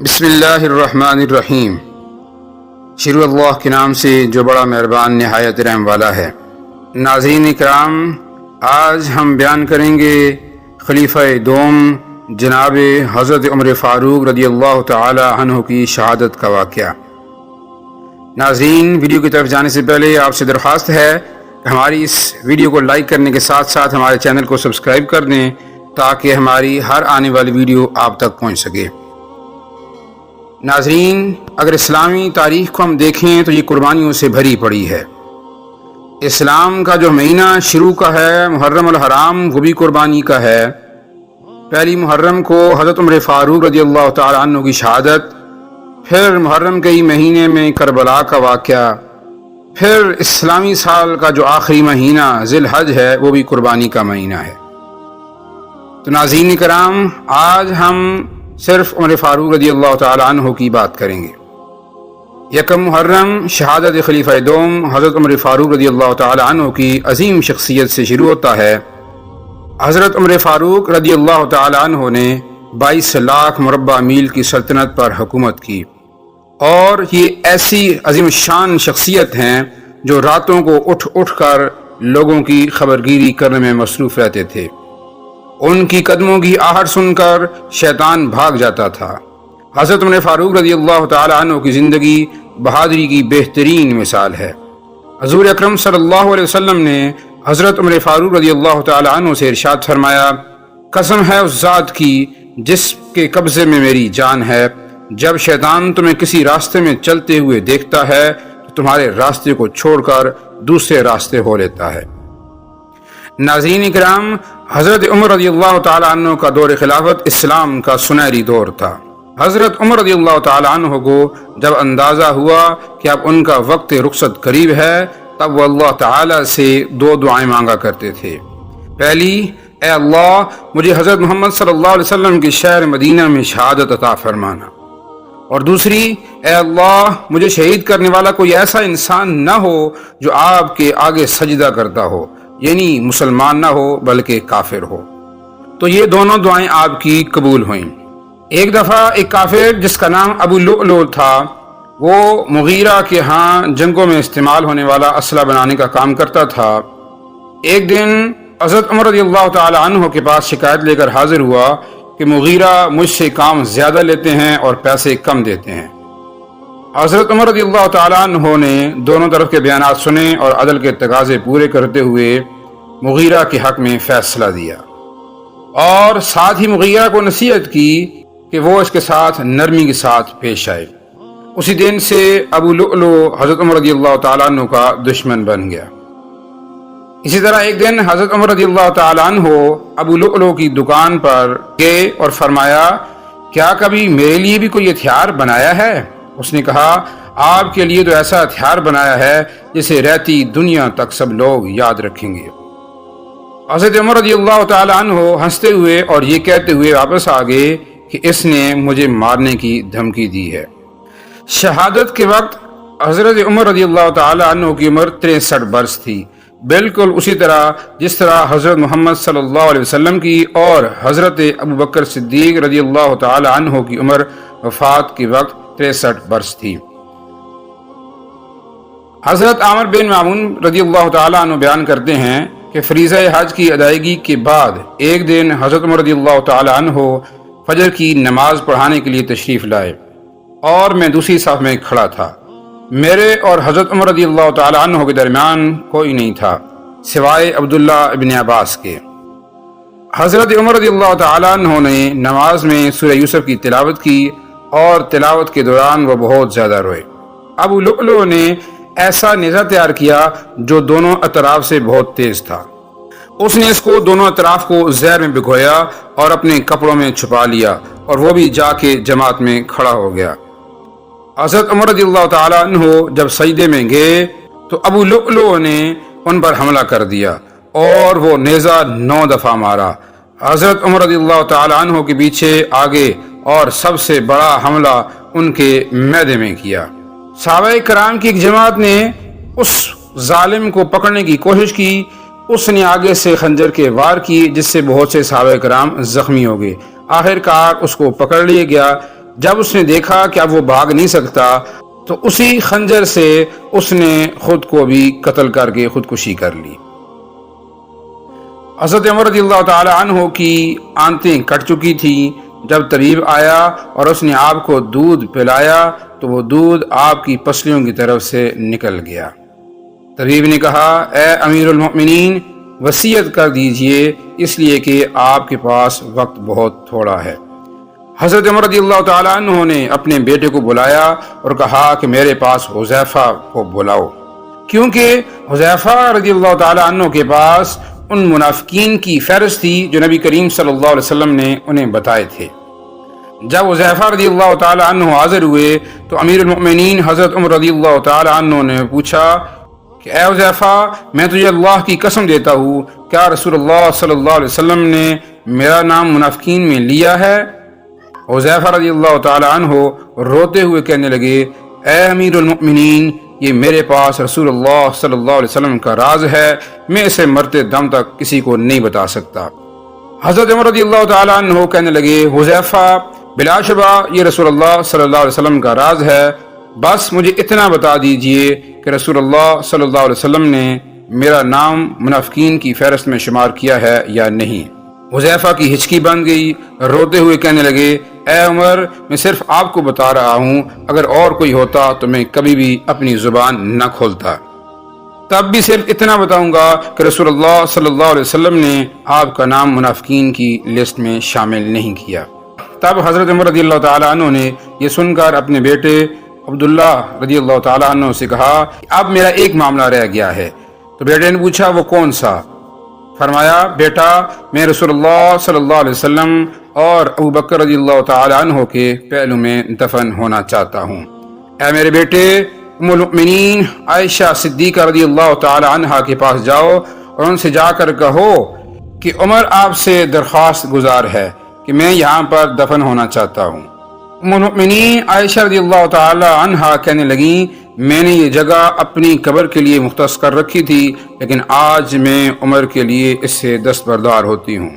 بسم اللہ الرحمن الرحیم۔ شروع اللہ کے نام سے جو بڑا مہربان نہایت رحم والا ہے۔ ناظرین اکرام، آج ہم بیان کریں گے خلیفہ دوم جناب حضرت عمر فاروق رضی اللہ تعالی عنہ کی شہادت کا واقعہ۔ ناظرین، ویڈیو کی طرف جانے سے پہلے آپ سے درخواست ہے کہ ہماری اس ویڈیو کو لائک کرنے کے ساتھ ساتھ ہمارے چینل کو سبسکرائب کر دیں تاکہ ہماری ہر آنے والی ویڈیو آپ تک پہنچ سکے۔ ناظرین، اگر اسلامی تاریخ کو ہم دیکھیں تو یہ قربانیوں سے بھری پڑی ہے۔ اسلام کا جو مہینہ شروع کا ہے محرم الحرام، وہ بھی قربانی کا ہے۔ پہلی محرم کو حضرت عمر فاروق رضی اللہ تعالی عنہ کی شہادت، پھر محرم کے ہی مہینے میں کربلا کا واقعہ، پھر اسلامی سال کا جو آخری مہینہ ذی الحج ہے وہ بھی قربانی کا مہینہ ہے۔ تو ناظرین کرام، آج ہم صرف عمر فاروق رضی اللہ تعالی عنہ کی بات کریں گے۔ یکم محرم شہادت خلیفہ دوم حضرت عمر فاروق رضی اللہ تعالی عنہ کی عظیم شخصیت سے شروع ہوتا ہے۔ حضرت عمر فاروق رضی اللہ تعالی عنہ نے 22 لاکھ مربع میل کی سلطنت پر حکومت کی، اور یہ ایسی عظیم شان شخصیت ہیں جو راتوں کو اٹھ کر لوگوں کی خبرگیری کرنے میں مصروف رہتے تھے۔ ان کی قدموں کی آہٹ سن کر شیطان بھاگ جاتا تھا۔ حضرت عمر فاروق رضی اللہ تعالی عنہ کی زندگی بہادری کی بہترین مثال ہے۔ حضور اکرم صلی اللہ علیہ وسلم نے حضرت عمر فاروق رضی اللہ تعالی عنہ سے ارشاد فرمایا، قسم ہے اس ذات کی جس کے قبضے میں میری جان ہے، جب شیطان تمہیں کسی راستے میں چلتے ہوئے دیکھتا ہے تو تمہارے راستے کو چھوڑ کر دوسرے راستے ہو لیتا ہے۔ ناظرین اکرام، حضرت عمر رضی اللہ تعالی عنہ کا دور خلافت اسلام کا سنہری دور تھا۔ حضرت عمر رضی اللہ تعالی عنہ کو جب اندازہ ہوا کہ اب ان کا وقت رخصت قریب ہے، تب وہ اللہ تعالی سے دو دعائیں مانگا کرتے تھے۔ پہلی، اے اللہ، مجھے حضرت محمد صلی اللہ علیہ وسلم کے شہر مدینہ میں شہادت عطا فرمانا، اور دوسری، اے اللہ، مجھے شہید کرنے والا کوئی ایسا انسان نہ ہو جو آپ کے آگے سجدہ کرتا ہو، یعنی مسلمان نہ ہو بلکہ کافر ہو۔ تو یہ دونوں دعائیں آپ کی قبول ہوئیں۔ ایک دفعہ ایک کافر جس کا نام ابو لؤلؤ تھا، وہ مغیرہ کے ہاں جنگوں میں استعمال ہونے والا اسلحہ بنانے کا کام کرتا تھا۔ ایک دن حضرت عمر رضی اللہ تعالی عنہ کے پاس شکایت لے کر حاضر ہوا کہ مغیرہ مجھ سے کام زیادہ لیتے ہیں اور پیسے کم دیتے ہیں۔ حضرت عمر رضی اللہ تعالیٰ عنہ نے دونوں طرف کے بیانات سنے اور عدل کے تقاضے پورے کرتے ہوئے مغیرہ کے حق میں فیصلہ دیا، اور ساتھ ہی مغیرہ کو نصیحت کی کہ وہ اس کے ساتھ نرمی کے ساتھ پیش آئے۔ اسی دن سے ابو لؤلؤ حضرت عمر رضی اللہ تعالیٰ عنہ کا دشمن بن گیا۔ اسی طرح ایک دن حضرت عمر رضی اللہ تعالیٰ عنہ ابو لؤلؤ کی دکان پر گئے اور فرمایا، کیا کبھی میرے لیے بھی کوئی ہتھیار بنایا ہے؟ اس نے کہا، آپ کے لیے تو ایسا ہتھیار بنایا ہے جسے رہتی دنیا تک سب لوگ یاد رکھیں گے۔ حضرت عمر رضی اللہ تعالی عنہ ہنستے ہوئے اور یہ کہتے ہوئے واپس آ گئے کہ اس نے مجھے مارنے کی دھمکی دی ہے۔ شہادت کے وقت حضرت عمر رضی اللہ تعالی عنہ کی عمر 63 برس تھی، بالکل اسی طرح جس طرح حضرت محمد صلی اللہ علیہ وسلم کی اور حضرت ابوبکر صدیق رضی اللہ تعالی عنہ کی عمر وفات کے وقت 63 برس تھی۔ حضرت عامر بن معمون رضی اللہ تعالیٰ عنہ بیان کرتے ہیں کہ فریضہ حج کی ادائیگی کے بعد ایک دن حضرت عمر رضی اللہ تعالیٰ عنہ فجر کی نماز پڑھانے کے لیے تشریف لائے، اور میں دوسری صف میں کھڑا تھا۔ میرے اور حضرت عمر رضی اللہ تعالیٰ عنہ کے درمیان کوئی نہیں تھا سوائے عبداللہ ابن عباس کے۔ حضرت عمر رضی اللہ تعالیٰ عنہ نے نماز میں سورہ یوسف کی تلاوت کی، اور تلاوت کے دوران وہ بہت زیادہ روئے۔ ابو لؤلؤ نے ایسا نیزہ تیار کیا جو دونوں اطراف سے بہت تیز تھا۔ اس نے اس کو دونوں اطراف کو زہر میں بھگویا اور اپنے کپڑوں میں چھپا لیا، اور وہ بھی جا کے جماعت میں کھڑا ہو گیا۔ حضرت عمر رضی اللہ تعالیٰ عنہ جب سجدے میں گئے تو ابو لؤلؤ نے ان پر حملہ کر دیا، اور وہ نیزہ 9 دفعہ مارا۔ حضرت عمر رضی اللہ تعالیٰ عنہ کے پیچھے آگے اور سب سے بڑا حملہ ان کے میدے میں کیا۔ صحابہ کرام کی ایک جماعت نے اس ظالم کو پکڑنے کی کوشش کی، اس نے آگے سے خنجر کے وار کی جس سے بہت سے صحابہ کرام زخمی ہو گئے۔ آخر کار اس کو پکڑ لیا گیا، جب اس نے دیکھا کہ اب وہ بھاگ نہیں سکتا تو اسی خنجر سے اس نے خود کو بھی قتل کر کے خودکشی کر لی۔ حضرت عمر رضی اللہ تعالی عنہ کی آنتیں کٹ چکی تھیں۔ جب طبیب آیا اور اس نے آپ کو دودھ پلایا تو وہ دودھ آپ کی پسلیوں کی طرف سے نکل گیا۔ طبیب نے کہا، اے امیر المؤمنین، وصیت کر دیجئے، اس لیے کہ آپ کے پاس وقت بہت تھوڑا ہے۔ حضرت عمر رضی اللہ تعالیٰ عنہ نے اپنے بیٹے کو بلایا اور کہا کہ میرے پاس حذیفہ کو بلاؤ، کیونکہ حذیفہ رضی اللہ تعالیٰ عنہ کے پاس ان منافقین کی فہرست تھی جو نبی کریم صلی اللہ علیہ وسلم نے انہیں بتائے تھے۔ جب حذیفہ رضی اللہ تعالیٰ عنہ حاضر ہوئے تو امیر المؤمنین حضرت عمر رضی اللہ تعالیٰ عنہ نے پوچھا کہ اے حذیفہ، میں تجھے اللہ کی قسم دیتا ہوں، کیا رسول اللہ صلی اللہ علیہ وسلم نے میرا نام منافقین میں لیا ہے؟ حذیفہ رضی اللہ تعالیٰ عنہ روتے ہوئے کہنے لگے، اے امیر المؤمنین، یہ میرے پاس رسول اللہ صلی اللہ علیہ وسلم کا راز ہے، میں اسے مرتے دم تک کسی کو نہیں بتا سکتا۔ حضرت عمر رضی اللہ تعالیٰ عنہ کہنے لگے، حذیفہ، بلا شبہ یہ رسول اللہ صلی اللہ علیہ وسلم کا راز ہے، بس مجھے اتنا بتا دیجئے کہ رسول اللہ صلی اللہ علیہ وسلم نے میرا نام منافقین کی فہرست میں شمار کیا ہے یا نہیں۔ حذیفہ کی ہچکی بن گئی، روتے ہوئے کہنے لگے، اے عمر، میں صرف آپ کو بتا رہا ہوں، اگر اور کوئی ہوتا تو میں کبھی بھی اپنی زبان نہ کھولتا، تب بھی صرف اتنا بتاؤں گا کہ رسول اللہ صلی اللہ علیہ وسلم نے آپ کا نام منافقین کی لسٹ میں شامل نہیں کیا۔ تب حضرت عمر رضی اللہ تعالیٰ عنہ نے یہ سن کر اپنے بیٹے عبداللہ رضی اللہ تعالیٰ عنہ سے کہا، اب میرا ایک معاملہ رہ گیا ہے۔ تو بیٹے نے پوچھا، وہ کون سا؟ فرمایا، بیٹا، میں رسول اللہ صلی اللہ علیہ وسلم اور ابو بکر رضی اللہ تعالی عنہ کے پہلو میں دفن ہونا چاہتا ہوں۔ اے میرے بیٹے، ام المؤمنین عائشہ صدیقہ رضی اللہ تعالی عنہ کے پاس جاؤ اور ان سے جا کر کہو کہ عمر آپ سے درخواست گزار ہے کہ میں یہاں پر دفن ہونا چاہتا ہوں۔ ام المؤمنین عائشہ رضی اللہ تعالی عنہ کہنے لگیں، میں نے یہ جگہ اپنی قبر کے لیے مختص کر رکھی تھی، لیکن آج میں عمر کے لیے اس سے دستبردار ہوتی ہوں۔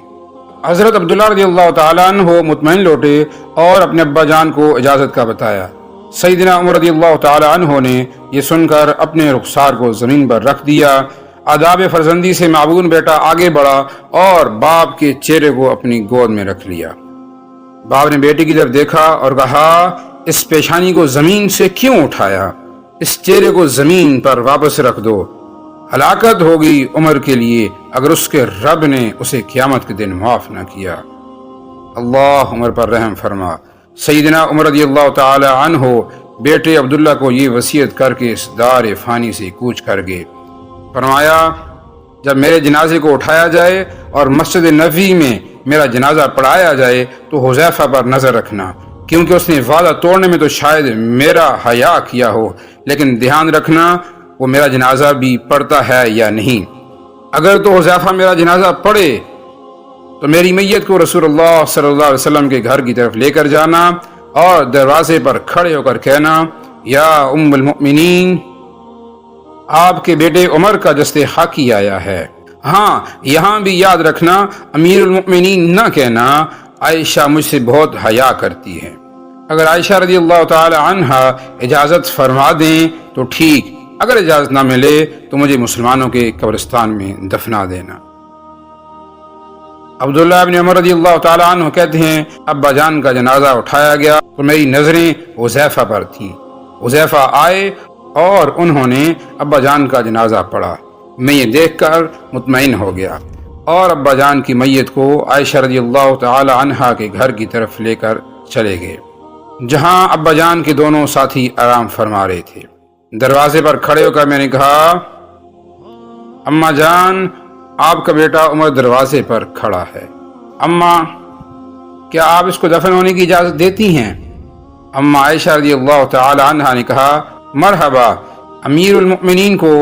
حضرت عبداللہ رضی اللہ تعالیٰ عنہ مطمئن لوٹے اور اپنے ابا جان کو اجازت کا بتایا۔ سیدنا عمر رضی اللہ تعالیٰ عنہ نے یہ سن کر اپنے رخسار کو زمین پر رکھ دیا، آداب فرزندی سے معبون بیٹا آگے بڑھا اور باپ کے چہرے کو اپنی گود میں رکھ لیا۔ باپ نے بیٹے کی طرف دیکھا اور کہا، اس پیشانی کو زمین سے کیوں اٹھایا؟ اس چہرے کو زمین پر واپس رکھ دو، ہلاکت ہوگی عمر کے لیے اگر اس کے رب نے اسے قیامت کے دن معاف نہ کیا۔ اللہ عمر پر رحم فرما۔ سیدنا عمر رضی اللہ تعالی عنہ بیٹے عبداللہ کو یہ وصیت کر کے اس دار فانی سے کوچ کر گئے۔ فرمایا، جب میرے جنازے کو اٹھایا جائے اور مسجد نبوی میں میرا جنازہ پڑھایا جائے تو حذیفہ پر نظر رکھنا، کیونکہ اس نے وعدہ توڑنے میں تو شاید میرا حیا کیا ہو، لیکن دھیان رکھنا وہ میرا جنازہ بھی پڑھتا ہے یا نہیں۔ اگر تو حذیفہ میرا جنازہ پڑھے تو میری میت کو رسول اللہ صلی اللہ علیہ وسلم کے گھر کی طرف لے کر جانا اور دروازے پر کھڑے ہو کر کہنا، یا ام المؤمنین، آپ کے بیٹے عمر کا جسد حاکی آیا ہے۔ ہاں، یہاں بھی یاد رکھنا، امیر المؤمنین نہ کہنا، عائشہ مجھ سے بہت حیا کرتی ہے۔ اگر عائشہ رضی اللہ تعالی عنہ اجازت فرما دیں تو ٹھیک، اگر اجازت نہ ملے تو مجھے مسلمانوں کے قبرستان میں دفنا دینا۔ عبداللہ ابن عمر رضی اللہ تعالی عنہ کہتے ہیں، ابا جان کا جنازہ اٹھایا گیا تو میری نظریں حذیفہ پر تھیں۔ حذیفہ آئے اور انہوں نے ابا جان کا جنازہ پڑھا۔ میں یہ دیکھ کر مطمئن ہو گیا اور ابا جان کی میت کو عائشہ رضی اللہ تعالی عنہ کے گھر کی طرف لے کر چلے گئے، جہاں ابا جان کے دونوں ساتھی آرام فرما رہے تھے۔ دروازے پر کھڑے ہو کر میں نے کہا، اماں جان، آپ کا بیٹا عمر دروازے پر کھڑا ہے، اماں کیا آپ اس کو دفن ہونے کی اجازت دیتی ہیں؟ اماں عائشہ رضی اللہ تعالی عنہ نے کہا، مرحبا، امیر المؤمنین کو